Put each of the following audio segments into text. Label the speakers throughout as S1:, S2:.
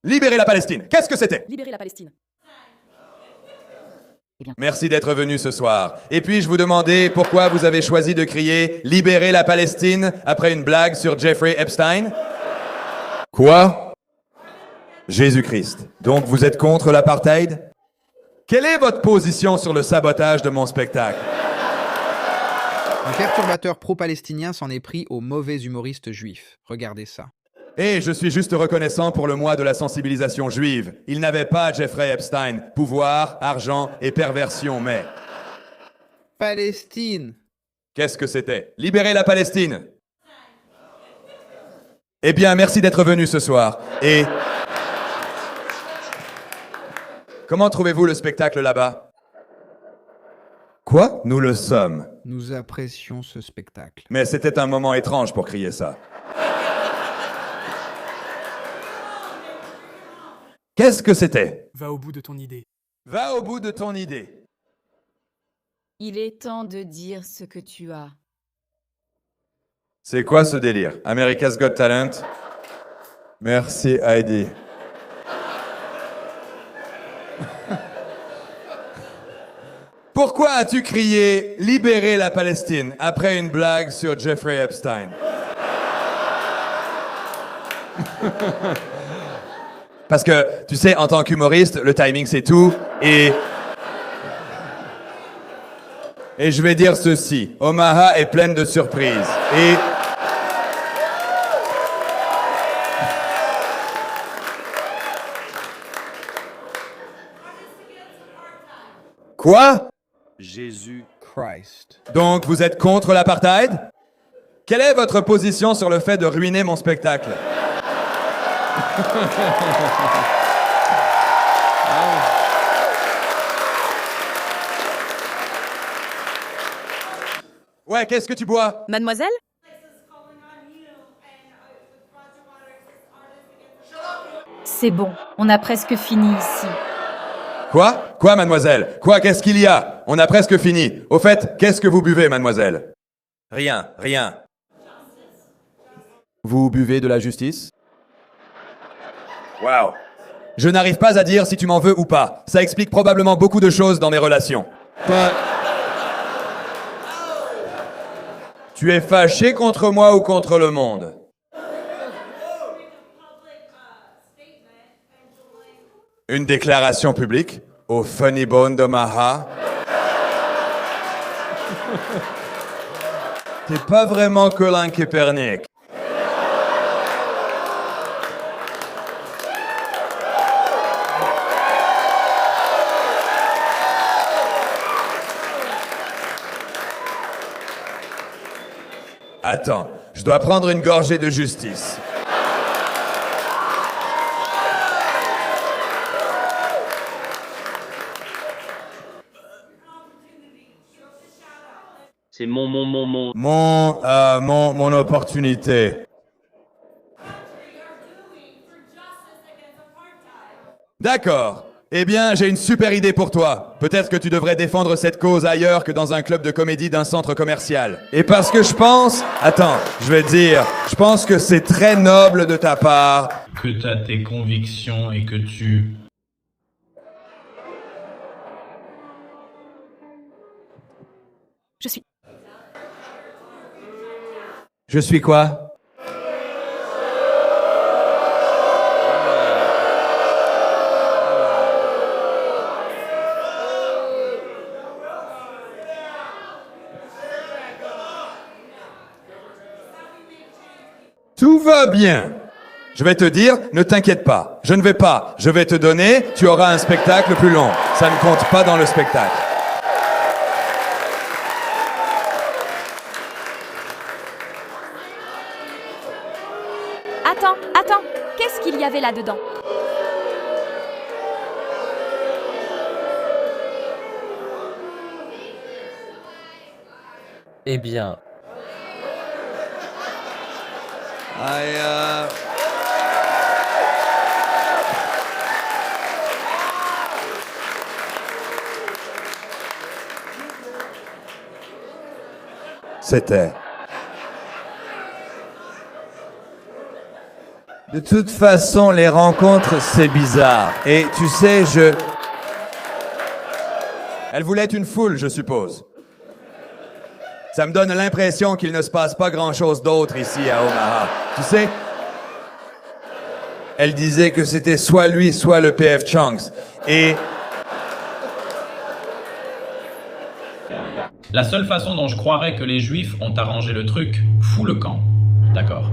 S1: Libérer la Palestine. Qu'est-ce que c'était?
S2: Libérer la Palestine.
S1: Merci d'être venu ce soir. Et puis-je vous demander pourquoi vous avez choisi de crier « Libérer la Palestine » après une blague sur Jeffrey Epstein? Quoi? Jésus-Christ. Donc vous êtes contre l'apartheid? Quelle est votre position sur le sabotage de mon spectacle?
S3: Un perturbateur pro-palestinien s'en est pris aux mauvais humoristes juifs. Regardez ça.
S1: Et je suis juste reconnaissant pour le mois de la sensibilisation juive. Il n'avait pas, Jeffrey Epstein, pouvoir, argent et perversion, mais...
S3: Palestine!
S1: Qu'est-ce que c'était? Libérer la Palestine! Eh bien, merci d'être venu ce soir. Et... Comment trouvez-vous le spectacle là-bas? Quoi? Nous le sommes.
S3: Nous apprécions ce spectacle.
S1: Mais c'était un moment étrange pour crier ça. Qu'est-ce que c'était?
S2: Va au bout de ton idée.
S1: Va au bout de ton idée.
S4: Il est temps de dire ce que tu as.
S1: C'est quoi ce délire? America's Got Talent? Merci Heidi. Pourquoi as-tu crié « Libérer la Palestine » après une blague sur Jeffrey Epstein? Parce que, tu sais, en tant qu'humoriste, le timing c'est tout, et je vais dire ceci, Omaha est pleine de surprises, et... Quoi?
S3: Jésus Christ.
S1: Donc, vous êtes contre l'apartheid? Quelle est votre position sur le fait de ruiner mon spectacle? Ouais, qu'est-ce que tu bois?
S2: Mademoiselle?
S4: C'est bon, on a presque fini ici.
S1: Quoi? Quoi, mademoiselle? Quoi, qu'est-ce qu'il y a? On a presque fini. Au fait, qu'est-ce que vous buvez, mademoiselle? Rien, rien. Vous buvez de la justice? Wow. Je n'arrive pas à dire si tu m'en veux ou pas. Ça explique probablement beaucoup de choses dans mes relations. Tu es fâché contre moi ou contre le monde? Une déclaration publique au Funny Bone d'Omaha. T'es pas vraiment Colin Kaepernick. Attends, je dois prendre une gorgée de justice.
S5: C'est mon.
S1: Mon opportunité. D'accord. Eh bien, j'ai une super idée pour toi. Peut-être que tu devrais défendre cette cause ailleurs que dans un club de comédie d'un centre commercial. Et parce que je pense... Attends, je vais te dire. Je pense que c'est très noble de ta part.
S6: Que t'as tes convictions et que tu...
S2: Je suis.
S1: Je suis quoi? Tout va bien. Je vais te dire, ne t'inquiète pas. Je ne vais pas. Je vais te donner, tu auras un spectacle plus long. Ça ne compte pas dans le spectacle.
S4: Attends, qu'est-ce qu'il y avait là-dedans?
S5: Eh bien,
S1: C'était De toute façon, les rencontres, c'est bizarre. Et tu sais, Elle voulait être une foule, je suppose. Ça me donne l'impression qu'il ne se passe pas grand-chose d'autre ici à Omaha. Tu sais, elle disait que c'était soit lui, soit le PF Chunks. Et
S6: La seule façon dont je croirais que les Juifs ont arrangé le truc, fous le camp. D'accord.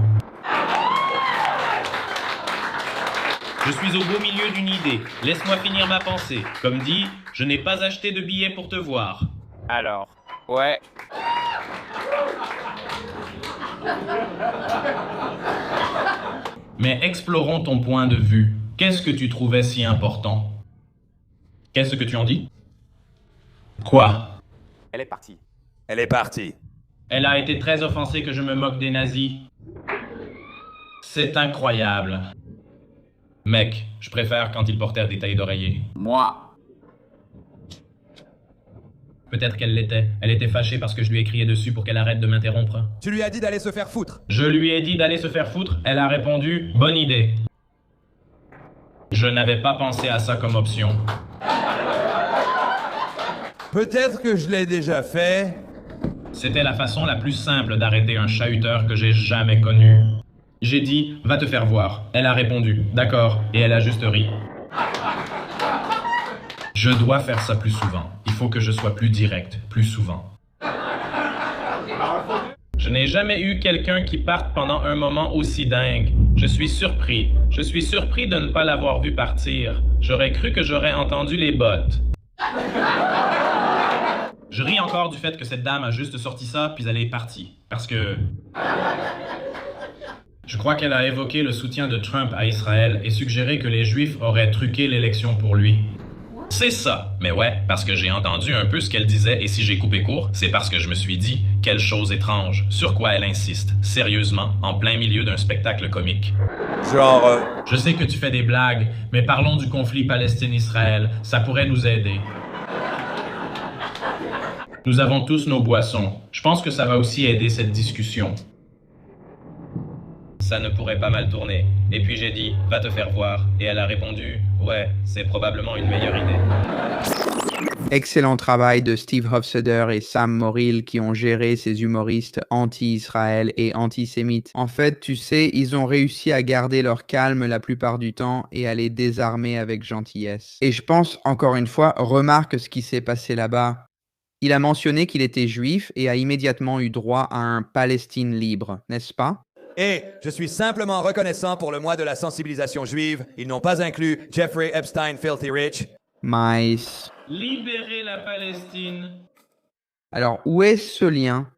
S6: Je suis au beau milieu d'une idée. Laisse-moi finir ma pensée. Comme dit, je n'ai pas acheté de billets pour te voir.
S5: Alors, ouais.
S6: Mais explorons ton point de vue. Qu'est-ce que tu trouvais si important? Qu'est-ce que tu en dis? Quoi?
S5: Elle est partie.
S1: elle est partie.
S6: Elle a été très offensée que je me moque des nazis. C'est incroyable. Mec, je préfère quand ils portèrent des tailles d'oreiller.
S5: Moi.
S6: Peut-être qu'elle l'était. Elle était fâchée parce que je lui ai crié dessus pour qu'elle arrête de m'interrompre.
S1: Tu lui as dit d'aller se faire foutre.
S6: Je lui ai dit d'aller se faire foutre. Elle a répondu « Bonne idée ». Je n'avais pas pensé à ça comme option.
S1: Peut-être que je l'ai déjà fait.
S6: C'était la façon la plus simple d'arrêter un chahuteur que j'ai jamais connu. J'ai dit « Va te faire voir ». Elle a répondu « D'accord » et elle a juste ri. Je dois faire ça plus souvent. Il faut que je sois plus direct, plus souvent. Je n'ai jamais eu quelqu'un qui parte pendant un moment aussi dingue. Je suis surpris. Je suis surpris de ne pas l'avoir vu partir. J'aurais cru que j'aurais entendu les bottes. Je ris encore du fait que cette dame a juste sorti ça, puis elle est partie. Parce que... Je crois qu'elle a évoqué le soutien de Trump à Israël et suggéré que les Juifs auraient truqué l'élection pour lui. C'est ça. Mais ouais, parce que j'ai entendu un peu ce qu'elle disait et si j'ai coupé court, c'est parce que je me suis dit, quelle chose étrange. Sur quoi elle insiste, sérieusement, en plein milieu d'un spectacle comique.
S1: Genre,
S6: Je sais que tu fais des blagues, mais parlons du conflit Palestine-Israël. Ça pourrait nous aider. Nous avons tous nos boissons. Je pense que ça va aussi aider cette discussion. Ça ne pourrait pas mal tourner. Et puis j'ai dit, va te faire voir. Et elle a répondu, ouais, c'est probablement une meilleure idée.
S3: Excellent travail de Steve Hofstadter et Sam Morrill qui ont géré ces humoristes anti-Israël et antisémites. En fait, tu sais, ils ont réussi à garder leur calme la plupart du temps et à les désarmer avec gentillesse. Et je pense, encore une fois, remarque ce qui s'est passé là-bas. Il a mentionné qu'il était juif et a immédiatement eu droit à un Palestine libre, n'est-ce pas?
S1: et je suis simplement reconnaissant pour le mois de la sensibilisation juive. Ils n'ont pas inclus Jeffrey Epstein Filthy Rich.
S3: Mais...
S6: Libérer la Palestine.
S3: Alors, où est ce lien?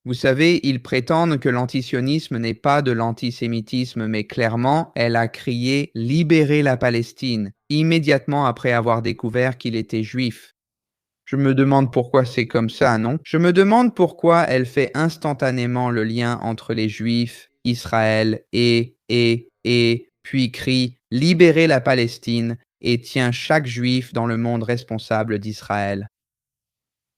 S3: Vous savez, ils prétendent que l'antisionisme n'est pas de l'antisémitisme, mais clairement, elle a crié « Libérer la Palestine » immédiatement après avoir découvert qu'il était juif. Je me demande pourquoi c'est comme ça, non? Je me demande pourquoi elle fait instantanément le lien entre les Juifs, Israël et, puis crie « Libérer la Palestine » et tient chaque Juif dans le monde responsable d'Israël.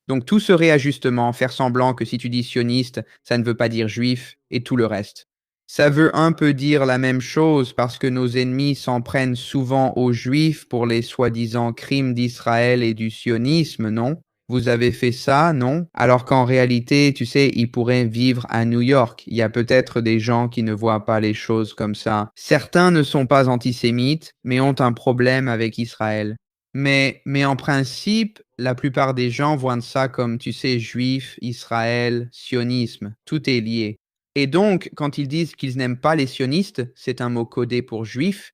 S3: Donc tout ce réajustement, faire semblant que si tu dis sioniste, ça ne veut pas dire juif, et tout le reste. Ça veut un peu dire la même chose parce que nos ennemis s'en prennent souvent aux Juifs pour les soi-disant crimes d'Israël et du sionisme, non? Vous avez fait ça, non? Alors qu'en réalité, tu sais, ils pourraient vivre à New York. Il y a peut-être des gens qui ne voient pas les choses comme ça. Certains ne sont pas antisémites, mais ont un problème avec Israël. Mais en principe, la plupart des gens voient ça comme, tu sais, juif, Israël, sionisme. Tout est lié. Et donc, quand ils disent qu'ils n'aiment pas les sionistes, c'est un mot codé pour juif.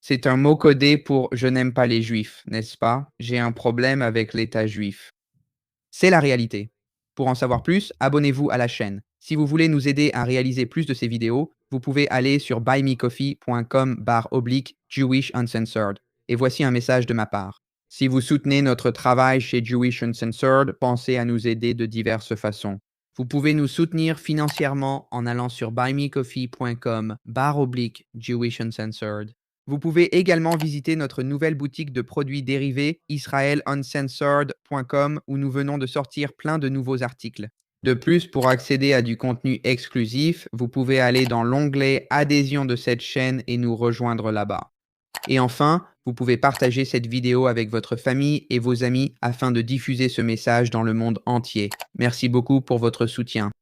S3: C'est un mot codé pour je n'aime pas les juifs, n'est-ce pas? J'ai un problème avec l'État juif. C'est la réalité. Pour en savoir plus, abonnez-vous à la chaîne. Si vous voulez nous aider à réaliser plus de ces vidéos, vous pouvez aller sur buymecoffee.com/Jewish Uncensored. Et voici un message de ma part. Si vous soutenez notre travail chez Jewish Uncensored, pensez à nous aider de diverses façons. Vous pouvez nous soutenir financièrement en allant sur buymecoffee.com/Jewish Uncensored. Vous pouvez également visiter notre nouvelle boutique de produits dérivés, israeluncensored.com, où nous venons de sortir plein de nouveaux articles. De plus, pour accéder à du contenu exclusif, vous pouvez aller dans l'onglet Adhésion de cette chaîne et nous rejoindre là-bas. Et enfin, vous pouvez partager cette vidéo avec votre famille et vos amis afin de diffuser ce message dans le monde entier. Merci beaucoup pour votre soutien.